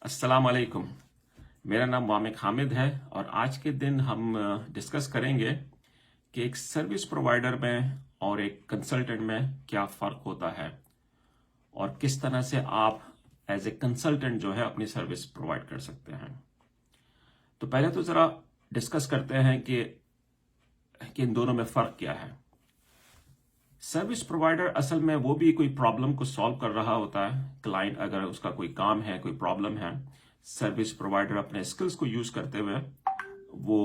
अस्सलाम वालेकुम। मेरा नाम वामिक हामिद है और आज के दिन हम डिस्कस करेंगे कि एक सर्विस प्रोवाइडर में और एक कंसल्टेंट में क्या फ़र्क होता है और किस तरह से आप एज ए कंसल्टेंट जो है अपनी सर्विस प्रोवाइड कर सकते हैं। तो पहले तो ज़रा डिस्कस करते हैं कि इन दोनों में फ़र्क क्या है। सर्विस प्रोवाइडर असल में वो भी कोई प्रॉब्लम को सॉल्व कर रहा होता है। क्लाइंट अगर उसका कोई काम है, कोई प्रॉब्लम है, सर्विस प्रोवाइडर अपने स्किल्स को यूज करते हुए वो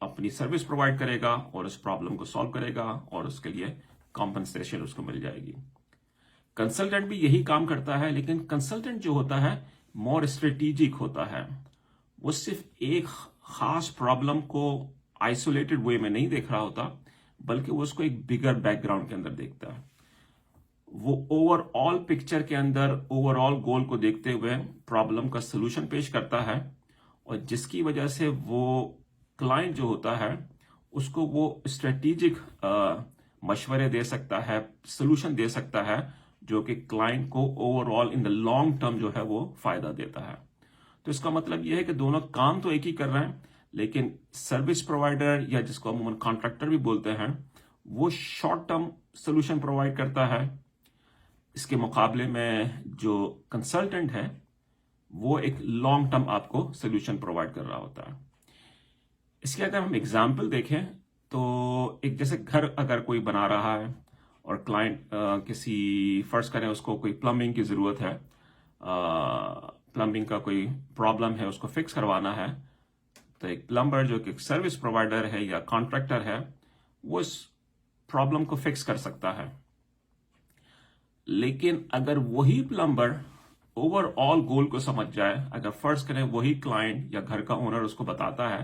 अपनी सर्विस प्रोवाइड करेगा और उस प्रॉब्लम को सॉल्व करेगा और उसके लिए कॉम्पनसेशन उसको मिल जाएगी। कंसल्टेंट भी यही काम करता है, लेकिन कंसल्टेंट जो होता है मोर स्ट्रेटेजिक होता है। वो सिर्फ एक खास प्रॉब्लम को आइसोलेटेड वे में नहीं देख रहा होता, बल्कि वो उसको एक बिगर बैकग्राउंड के अंदर देखता है। वो ओवरऑल पिक्चर के अंदर ओवरऑल गोल को देखते हुए प्रॉब्लम का सलूशन पेश करता है, और जिसकी वजह से वो क्लाइंट जो होता है उसको वो स्ट्रेटेजिक मशवरे दे सकता है, सलूशन दे सकता है, जो कि क्लाइंट को overall in the long term जो है वो फायदा देता है। तो इसका मतलब यह है कि दोनों काम तो एक ही कर रहे हैं, लेकिन सर्विस प्रोवाइडर या जिसको अमूमन कॉन्ट्रैक्टर भी बोलते हैं, वो शॉर्ट टर्म सोल्यूशन प्रोवाइड करता है। इसके मुकाबले में जो कंसल्टेंट है वो एक लॉन्ग टर्म आपको सोल्यूशन प्रोवाइड कर रहा होता है। इसके अगर हम एग्जाम्पल देखें तो एक जैसे घर अगर कोई बना रहा है और क्लाइंट किसी फर्ज करें उसको कोई प्लम्बिंग की ज़रूरत है, प्लम्बिंग का कोई प्रॉब्लम है, उसको फिक्स करवाना है, तो एक प्लम्बर जो कि सर्विस प्रोवाइडर है या कॉन्ट्रैक्टर है वो इस प्रॉब्लम को फिक्स कर सकता है। लेकिन अगर वही प्लम्बर ओवरऑल गोल को समझ जाए, अगर फर्ज करें वही क्लाइंट या घर का ओनर उसको बताता है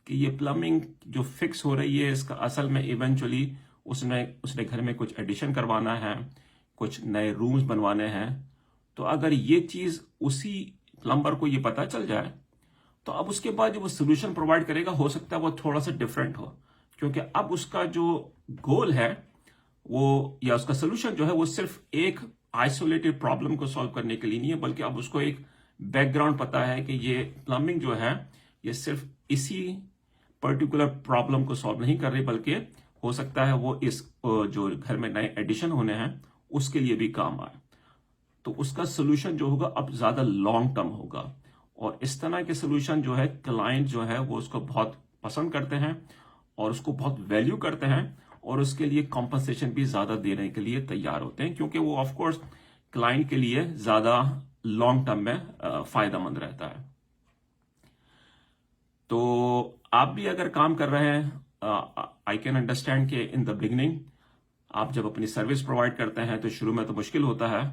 कि ये प्लम्बिंग जो फिक्स हो रही है इसका असल में इवेंचुअली उसने घर में कुछ एडिशन करवाना है, कुछ नए रूम्स बनवाने हैं, तो अगर ये चीज उसी प्लम्बर को ये पता चल जाए तो अब उसके बाद जो वो सोल्यूशन प्रोवाइड करेगा हो सकता है वो थोड़ा सा डिफरेंट हो, क्योंकि अब उसका जो गोल है वो या उसका सोल्यूशन जो है वो सिर्फ एक आइसोलेटेड प्रॉब्लम को सॉल्व करने के लिए नहीं है, बल्कि अब उसको एक बैकग्राउंड पता है कि ये प्लम्बिंग जो है ये सिर्फ इसी पर्टिकुलर प्रॉब्लम को सॉल्व नहीं कर रही, बल्कि हो सकता है वो इस जो घर में नए एडिशन होने हैं उसके लिए भी काम आए। तो उसका सोल्यूशन जो होगा अब ज्यादा लॉन्ग टर्म होगा, और इस तरह के सोल्यूशन जो है क्लाइंट जो है वो उसको बहुत पसंद करते हैं और उसको बहुत वैल्यू करते हैं, और उसके लिए कॉम्पनसेशन भी ज्यादा देने के लिए तैयार होते हैं, क्योंकि वो ऑफ कोर्स क्लाइंट के लिए ज्यादा लॉन्ग टर्म में फायदेमंद रहता है। तो आप भी अगर काम कर रहे हैं, आई कैन अंडरस्टैंड कि इन द बिगिनिंग आप जब अपनी सर्विस प्रोवाइड करते हैं तो शुरू में तो मुश्किल होता है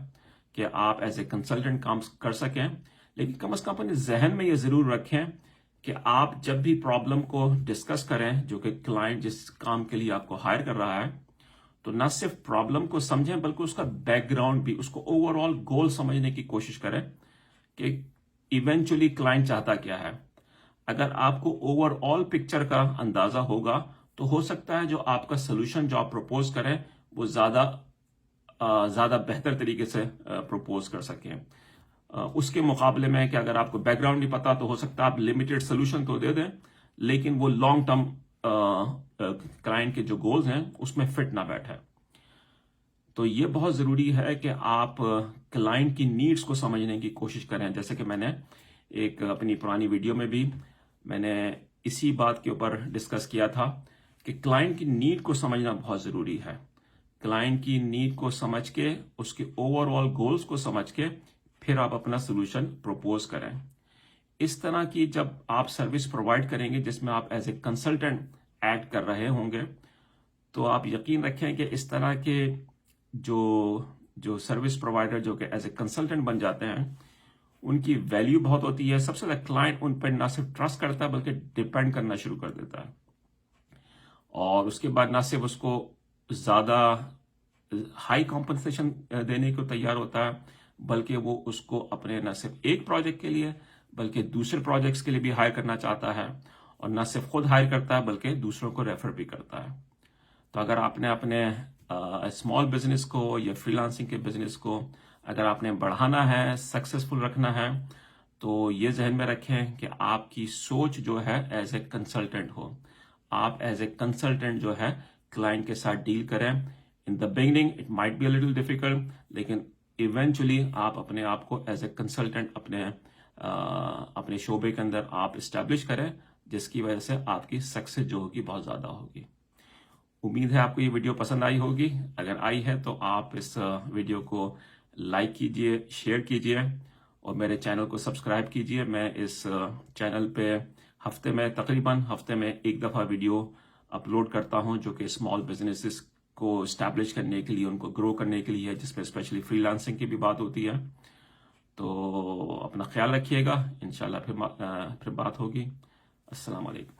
कि आप एज ए कंसल्टेंट काम कर सकें, लेकिन कम से कम अपने जहन में ये जरूर रखें कि आप जब भी प्रॉब्लम को डिस्कस करें, जो कि क्लाइंट जिस काम के लिए आपको हायर कर रहा है, तो ना सिर्फ प्रॉब्लम को समझें बल्कि उसका बैकग्राउंड भी, उसको ओवरऑल गोल समझने की कोशिश करें कि इवेंचुअली क्लाइंट चाहता क्या है। अगर आपको ओवरऑल पिक्चर का अंदाजा होगा तो हो सकता है जो आपका सोल्यूशन जो आप प्रपोज करें वो ज्यादा बेहतर तरीके से प्रपोज कर सकें। उसके मुकाबले में कि अगर आपको बैकग्राउंड नहीं पता तो हो सकता है आप लिमिटेड सोल्यूशन तो दे दें, लेकिन वो लॉन्ग टर्म क्लाइंट के जो गोल्स हैं उसमें फिट ना बैठे। तो ये बहुत जरूरी है कि आप क्लाइंट की नीड्स को समझने की कोशिश करें। जैसे कि मैंने एक अपनी पुरानी वीडियो में भी मैंने इसी बात के ऊपर डिस्कस किया था कि क्लाइंट की नीड को समझना बहुत जरूरी है। क्लाइंट की नीड को समझ के, उसके ओवरऑल गोल्स को समझ के फिर आप अपना सोल्यूशन प्रपोज करें। इस तरह की जब आप सर्विस प्रोवाइड करेंगे जिसमें आप एज ए कंसल्टेंट एक्ट कर रहे होंगे, तो आप यकीन रखें कि इस तरह के जो सर्विस प्रोवाइडर जो कि एज ए कंसल्टेंट बन जाते हैं उनकी वैल्यू बहुत होती है। सबसे ज्यादा क्लाइंट उन पर ना सिर्फ ट्रस्ट करता है बल्कि डिपेंड करना शुरू कर देता है, और उसके बाद ना सिर्फ उसको ज्यादा हाई कॉम्पनसेशन देने को तैयार होता है, बल्कि वो उसको अपने न सिर्फ एक प्रोजेक्ट के लिए बल्कि दूसरे प्रोजेक्ट्स के लिए भी हायर करना चाहता है, और न सिर्फ खुद हायर करता है बल्कि दूसरों को रेफर भी करता है। तो अगर आपने अपने स्मॉल बिजनेस को या फ्रीलांसिंग के बिजनेस को अगर आपने बढ़ाना है, सक्सेसफुल रखना है, تو یہ ذہن میں رکھیں کہ آپ کی سوچ جو ہے ایز اے کنسلٹنٹ ہو. آپ ایز اے کنسلٹنٹ جو ہے کلائنٹ کے ساتھ ڈیل کریں. In the beginning it might be a little difficult, لیکن ایونچولی آپ اپنے آپ کو ایز اے کنسلٹنٹ اپنے شعبے کے اندر آپ اسٹیبلش کریں، جس کی وجہ سے آپ کی سکسیس جو ہوگی بہت زیادہ ہوگی. امید ہے آپ کو یہ ویڈیو پسند آئی ہوگی. اگر آئی ہے تو آپ اس ویڈیو کو لائک کیجئے، شیئر کیجئے اور میرے چینل کو سبسکرائب کیجئے. میں اس چینل پہ تقریباً ہفتے میں ایک دفعہ ویڈیو اپلوڈ کرتا ہوں جو کہ اسمال بزنسز کو اسٹیبلش کرنے کے لیے، ان کو گرو کرنے کے لیے ہے، جس پہ اسپیشلی فری لانسنگ کی بھی بات ہوتی ہے. تو اپنا خیال رکھیے گا. انشاءاللہ پھر بات ہوگی. السلام علیکم.